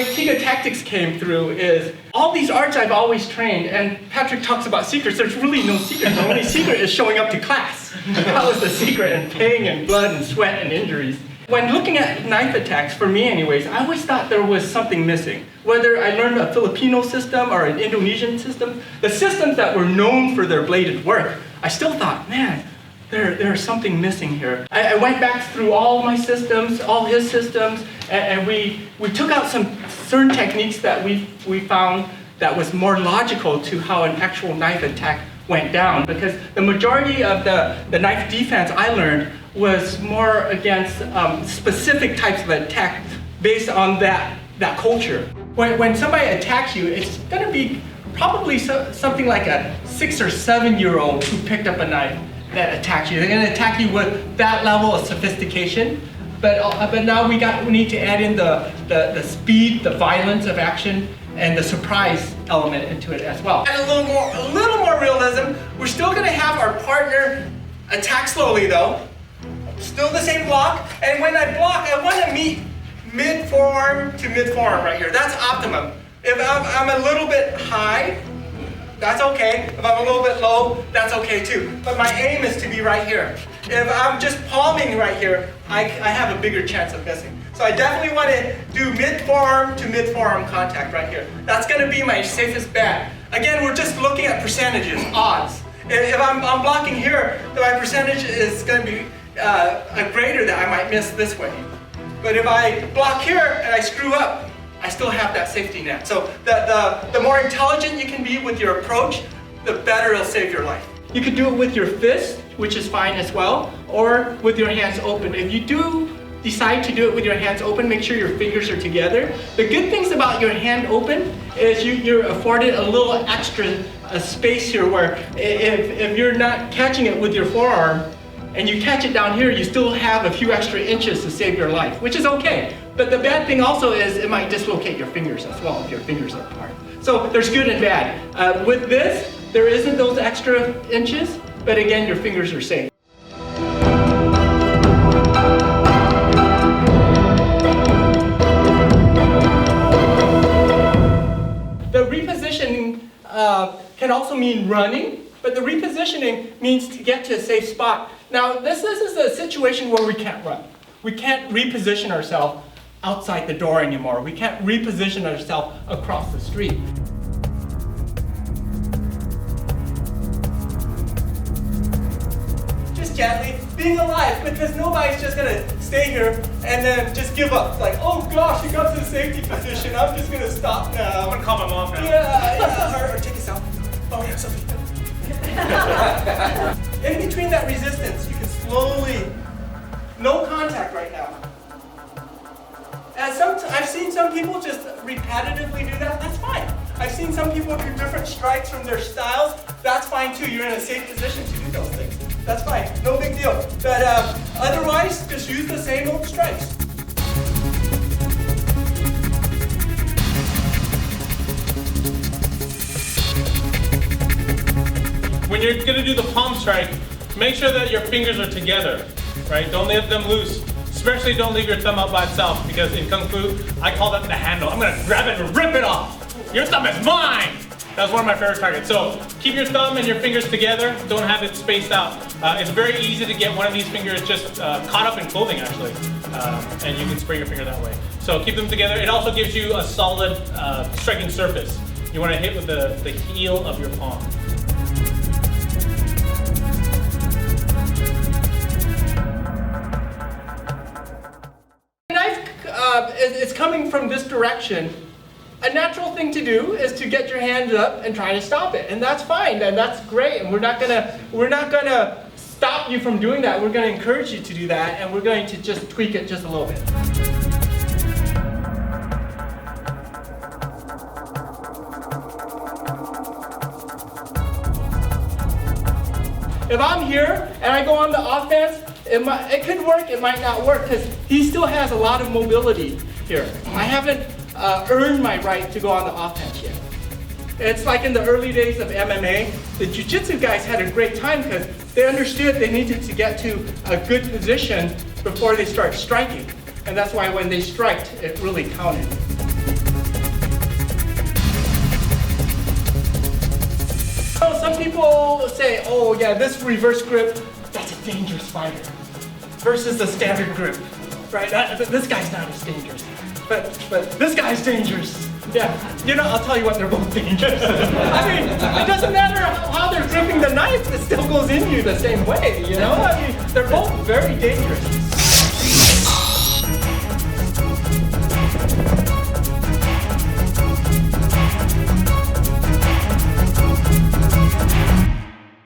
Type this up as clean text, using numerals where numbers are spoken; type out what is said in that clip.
way TIGA Tactics came through is all these arts I've always trained, and Patrick talks about secrets. There's really no secret. The only secret is showing up to class. That was the secret, and pain and blood and sweat and injuries. When looking at knife attacks, for me anyways, I always thought there was something missing. Whether I learned a Filipino system or an Indonesian system, the systems that were known for their bladed work, I still thought, man, there's something missing here. I went back through all my systems, all his systems, and we took out some certain techniques that we found that was more logical to how an actual knife attack went down. Because the majority of the knife defense I learned was more against specific types of attack based on that culture. When somebody attacks you, it's going to be probably something like a 6 or 7-year-old who picked up a knife that attacks you. They're going to attack you with that level of sophistication. But now we need to add in the speed, the violence of action, and the surprise element into it as well. And a little more realism. We're still going to have our partner attack slowly though. Still the same block. And when I block, I want to meet mid-forearm to mid-forearm right here. That's optimum. If I'm a little bit high, that's okay. If I'm a little bit low, that's okay too. But my aim is to be right here. If I'm just palming right here, I have a bigger chance of missing. So I definitely want to do mid-forearm to mid-forearm contact right here. That's going to be my safest bet. Again, we're just looking at percentages, odds. If I'm blocking here, then my percentage is going to be greater that I might miss this way. But if I block here and I screw up, I still have that safety net. So the more intelligent you can be with your approach, the better it'll save your life. You could do it with your fist, which is fine as well, or with your hands open. If you do decide to do it with your hands open, make sure your fingers are together. The good things about your hand open is you're afforded a little extra space here where if you're not catching it with your forearm, and you catch it down here, you still have a few extra inches to save your life, which is okay. But the bad thing also is it might dislocate your fingers as well if your fingers are apart. So there's good and bad. With this, there isn't those extra inches, but again, your fingers are safe. The repositioning can also mean running, but the repositioning means to get to a safe spot. Now, this is a situation where we can't run. We can't reposition ourselves outside the door anymore. We can't reposition ourselves across the street. Just gently, being alive, because nobody's just gonna stay here and then just give up. Like, oh gosh, you got to the safety position, I'm just gonna stop now. I'm gonna call my mom now. Yeah, or take a selfie. Oh yeah, selfie. In between that resistance, you can slowly, no contact right now. And I've seen some people just repetitively do that, that's fine. I've seen some people do different strikes from their styles, that's fine too. You're in a safe position to do those things. That's fine, no big deal. But otherwise, just use the same old strikes. When you're gonna do the palm strike, make sure that your fingers are together, right? Don't leave them loose. Especially don't leave your thumb out by itself, because in Kung Fu, I call that the handle. I'm gonna grab it and rip it off. Your thumb is mine! That's one of my favorite targets. So keep your thumb and your fingers together. Don't have it spaced out. It's very easy to get one of these fingers just caught up in clothing, actually. And you can spray your finger that way. So keep them together. It also gives you a solid striking surface. You wanna hit with the heel of your palm. It's coming from this direction. A natural thing to do is to get your hands up and try to stop it, and that's fine, and that's great. And we're not gonna stop you from doing that. We're gonna encourage you to do that, and we're going to just tweak it just a little bit. If I'm here and I go on the offense, it could work, it might not work, because he still has a lot of mobility here. I haven't earned my right to go on the offense yet. It's like in the early days of MMA, the jiu-jitsu guys had a great time because they understood they needed to get to a good position before they start striking. And that's why when they striked, it really counted. some people say, oh yeah, this reverse grip, that's a dangerous fighter versus the standard grip, right? This guy's not as dangerous, but this guy's dangerous. Yeah, you know, I'll tell you what, they're both dangerous. I mean, it doesn't matter how they're gripping the knife, it still goes in you the same way, you know? I mean, they're both very dangerous.